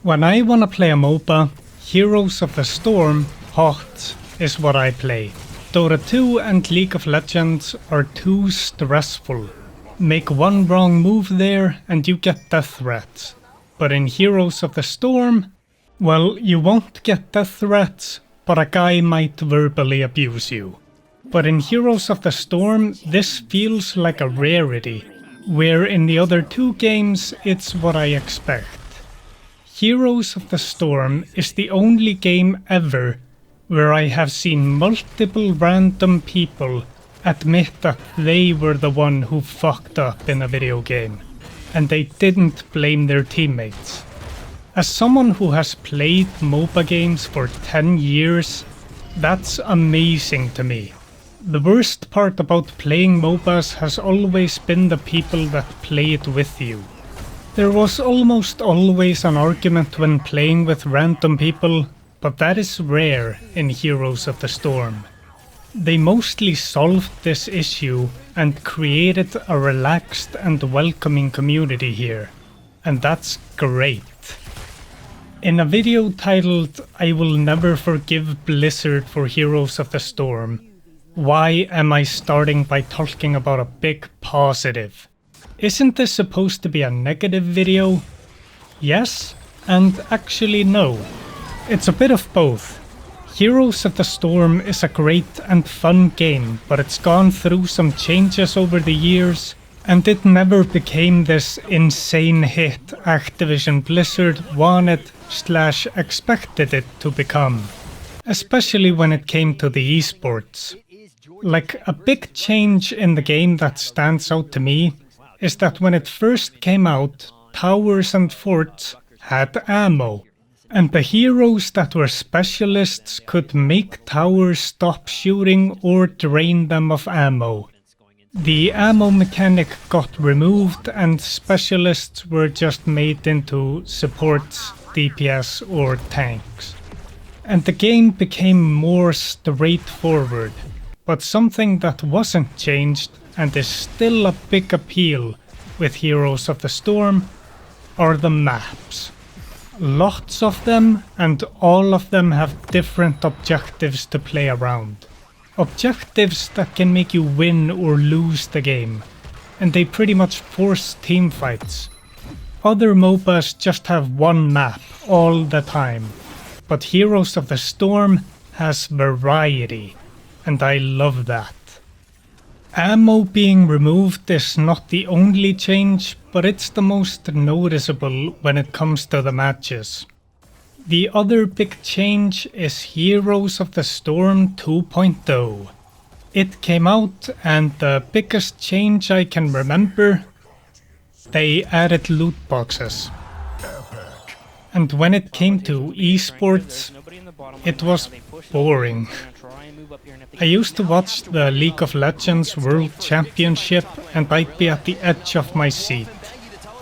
When I wanna play a MOBA, Heroes of the Storm, HOT, is what I play. Dota 2 and League of Legends are too stressful. Make one wrong move there and you get death threats. But in Heroes of the Storm, well, you won't get death threats, but a guy might verbally abuse you. But in Heroes of the Storm, this feels like a rarity, where in the other two games it's what I expect. Heroes of the Storm is the only game ever where I have seen multiple random people admit that they were the one who fucked up in a video game, and they didn't blame their teammates. As someone who has played MOBA games for 10 years, that's amazing to me. The worst part about playing MOBAs has always been the people that play it with you. There was almost always an argument when playing with random people, but that is rare in Heroes of the Storm. They mostly solved this issue and created a relaxed and welcoming community here, and that's great. In a video titled "I Will Never Forgive Blizzard for Heroes of the Storm," why am I starting by talking about a big positive? Isn't this supposed to be a negative video? Yes, and actually no. It's a bit of both. Heroes of the Storm is a great and fun game, but it's gone through some changes over the years, and it never became this insane hit Activision Blizzard wanted/expected it to become. Especially when it came to the esports. Like, a big change in the game that stands out to me is that when it first came out, towers and forts had ammo, and the heroes that were specialists could make towers stop shooting or drain them of ammo. The ammo mechanic got removed and specialists were just made into supports, DPS or tanks. And the game became more straightforward. But something that wasn't changed and is still a big appeal with Heroes of the Storm are the maps. Lots of them, and all of them have different objectives to play around. Objectives that can make you win or lose the game, and they pretty much force teamfights. Other MOBAs just have one map all the time, but Heroes of the Storm has variety. And I love that. Ammo being removed is not the only change, but it's the most noticeable when it comes to the matches. The other big change is Heroes of the Storm 2.0. It came out, and the biggest change I can remember, they added loot boxes. And when it came to esports, it was boring. I used to watch the League of Legends World Championship and I'd be at the edge of my seat.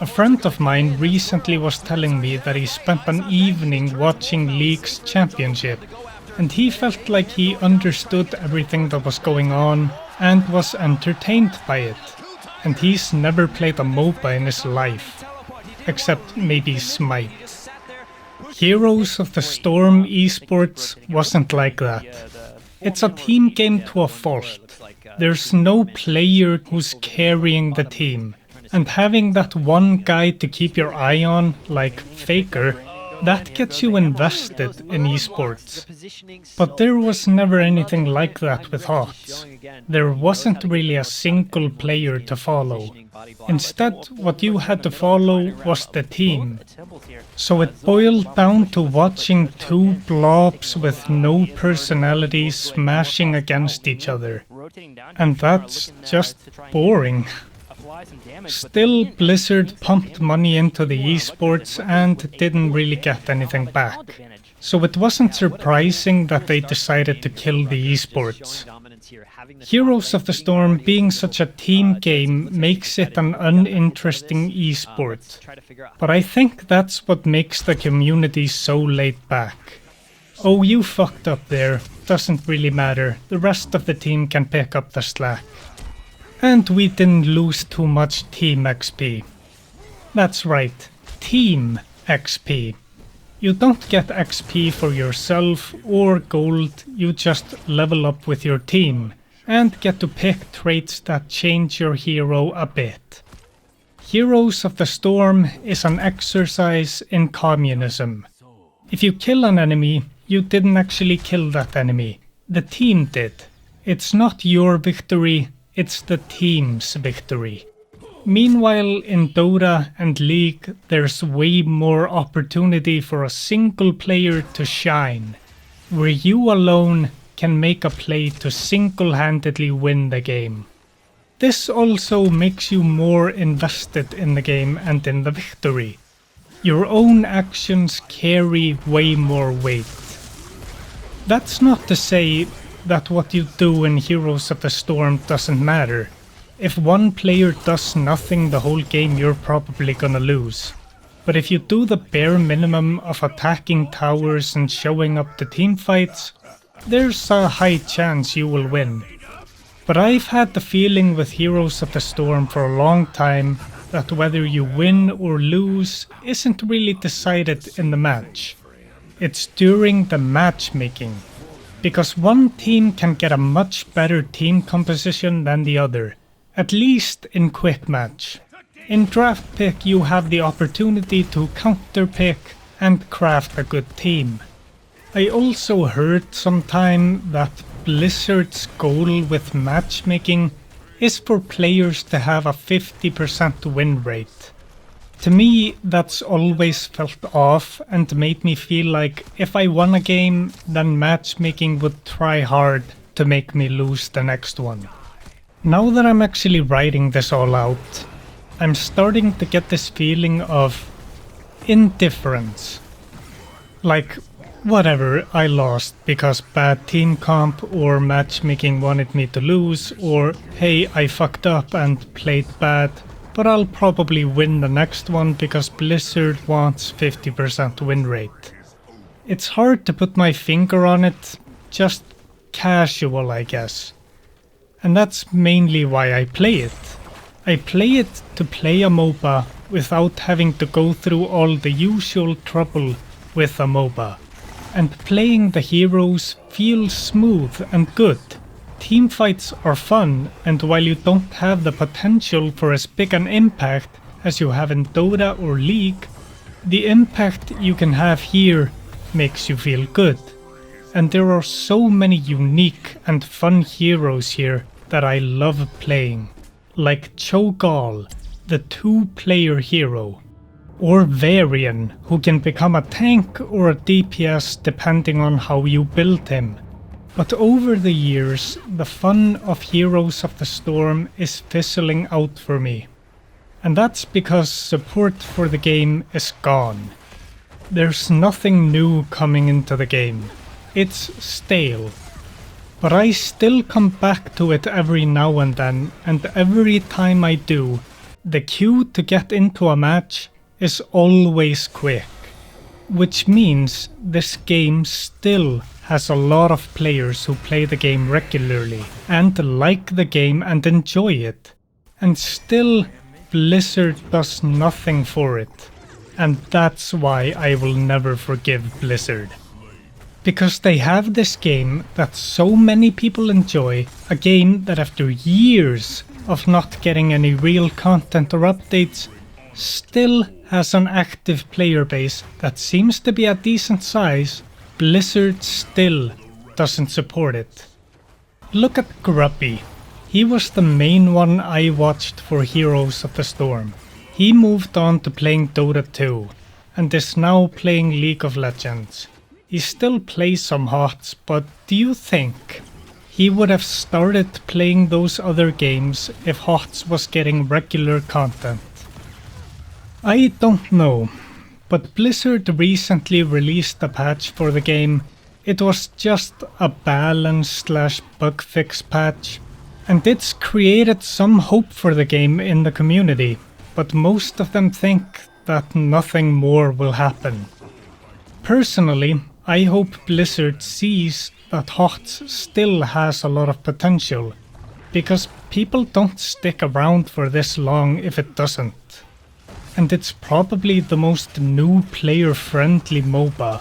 A friend of mine recently was telling me that he spent an evening watching League's championship, and he felt like he understood everything that was going on and was entertained by it. And he's never played a MOBA in his life, except maybe Smite. Heroes of the Storm esports wasn't like that. It's a team game to a fault. There's no player who's carrying the team, and having that one guy to keep your eye on, like Faker, that gets you invested in esports. But there was never anything like that with HOTS. There wasn't really a single player to follow. Instead, what you had to follow was the team. So it boiled down to watching two blobs with no personality smashing against each other. And that's just boring. Still, Blizzard pumped money into the esports and didn't really get anything back. So it wasn't surprising that they decided to kill the esports. Heroes of the Storm being such a team game makes it an uninteresting esport. But I think that's what makes the community so laid back. Oh, you fucked up there, doesn't really matter, the rest of the team can pick up the slack. And we didn't lose too much team XP. That's right, team XP. You don't get XP for yourself or gold, you just level up with your team and get to pick traits that change your hero a bit. Heroes of the Storm is an exercise in communism. If you kill an enemy, you didn't actually kill that enemy. The team did. It's not your victory, it's the team's victory. Meanwhile, in Dota and League, there's way more opportunity for a single player to shine, where you alone can make a play to single-handedly win the game. This also makes you more invested in the game and in the victory. Your own actions carry way more weight. That's not to say that what you do in Heroes of the Storm doesn't matter. If one player does nothing the whole game, you're probably gonna lose. But if you do the bare minimum of attacking towers and showing up to teamfights, there's a high chance you will win. But I've had the feeling with Heroes of the Storm for a long time that whether you win or lose isn't really decided in the match. It's during the matchmaking. Because one team can get a much better team composition than the other, at least in quick match. In draft pick you have the opportunity to counter pick and craft a good team. I also heard sometime that Blizzard's goal with matchmaking is for players to have a 50% win rate. To me, that's always felt off and made me feel like if I won a game, then matchmaking would try hard to make me lose the next one. Now that I'm actually writing this all out, I'm starting to get this feeling of indifference. Like, whatever, I lost because bad team comp or matchmaking wanted me to lose, or hey, I fucked up and played bad, but I'll probably win the next one because Blizzard wants 50% win rate. It's hard to put my finger on it, just casual I guess. And that's mainly why I play it. I play it to play a MOBA without having to go through all the usual trouble with a MOBA. And playing the heroes feels smooth and good. Teamfights are fun, and while you don't have the potential for as big an impact as you have in Dota or League, the impact you can have here makes you feel good. And there are so many unique and fun heroes here that I love playing. Like Cho'Gall, the 2-player hero. Or Varian, who can become a tank or a DPS depending on how you build him. But over the years, the fun of Heroes of the Storm is fizzling out for me. And that's because support for the game is gone. There's nothing new coming into the game. It's stale. But I still come back to it every now and then, and every time I do, the queue to get into a match is always quick. Which means this game still has a lot of players who play the game regularly and like the game and enjoy it. And still, Blizzard does nothing for it. And that's why I will never forgive Blizzard. Because they have this game that so many people enjoy, a game that after years of not getting any real content or updates, still has an active player base that seems to be a decent size. Blizzard still doesn't support it. Look at Grubby. He was the main one I watched for Heroes of the Storm. He moved on to playing Dota 2 and is now playing League of Legends. He still plays some HOTS, but do you think he would have started playing those other games if HOTS was getting regular content? I don't know. But Blizzard recently released a patch for the game. It was just a balance/bug fix patch, and it's created some hope for the game in the community, but most of them think that nothing more will happen. Personally, I hope Blizzard sees that HOTS still has a lot of potential, because people don't stick around for this long if it doesn't. and it's probably the most new player-friendly MOBA.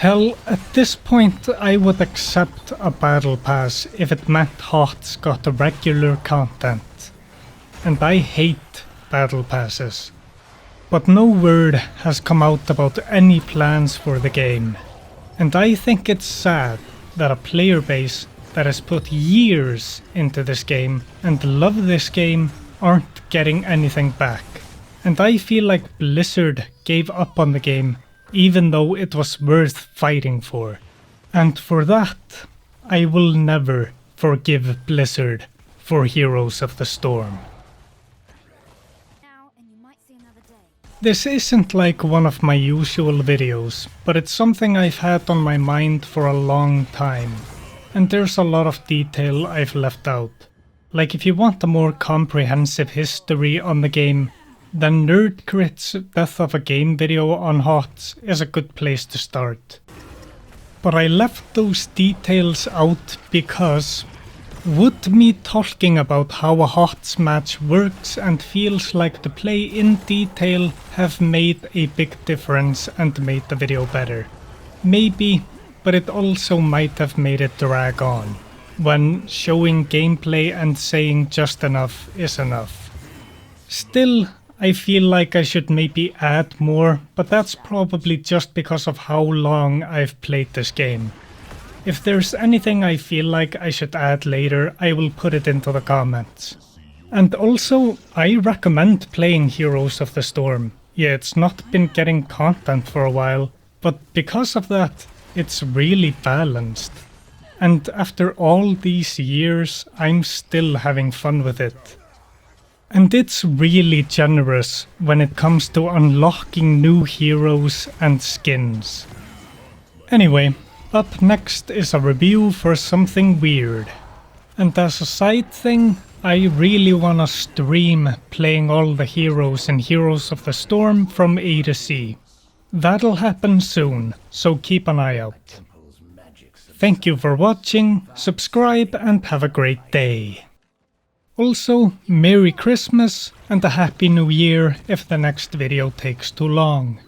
Hell, at this point I would accept a battle pass if it meant HOTS got regular content. And I hate battle passes. But no word has come out about any plans for the game. And I think it's sad that a player base that has put years into this game and love this game aren't getting anything back. And I feel like Blizzard gave up on the game even though it was worth fighting for. And for that, I will never forgive Blizzard for Heroes of the Storm. This isn't like one of my usual videos, but it's something I've had on my mind for a long time. And there's a lot of detail I've left out. Like if you want a more comprehensive history on the game, then NerdCrit's Death of a Game video on HOTS is a good place to start. But I left those details out because would me talking about how a HOTS match works and feels like to play in detail have made a big difference and made the video better? Maybe, but it also might have made it drag on, when showing gameplay and saying just enough is enough. Still, I feel like I should maybe add more, but that's probably just because of how long I've played this game. If there's anything I feel like I should add later, I will put it into the comments. And also, I recommend playing Heroes of the Storm. Yeah, it's not been getting content for a while, but because of that, it's really balanced. And after all these years, I'm still having fun with it. And it's really generous when it comes to unlocking new heroes and skins. Anyway, up next is a review for something weird. And as a side thing, I really wanna stream playing all the heroes in Heroes of the Storm from A to C. That'll happen soon, so keep an eye out. Thank you for watching, subscribe and have a great day. Also, Merry Christmas and a Happy New Year if the next video takes too long.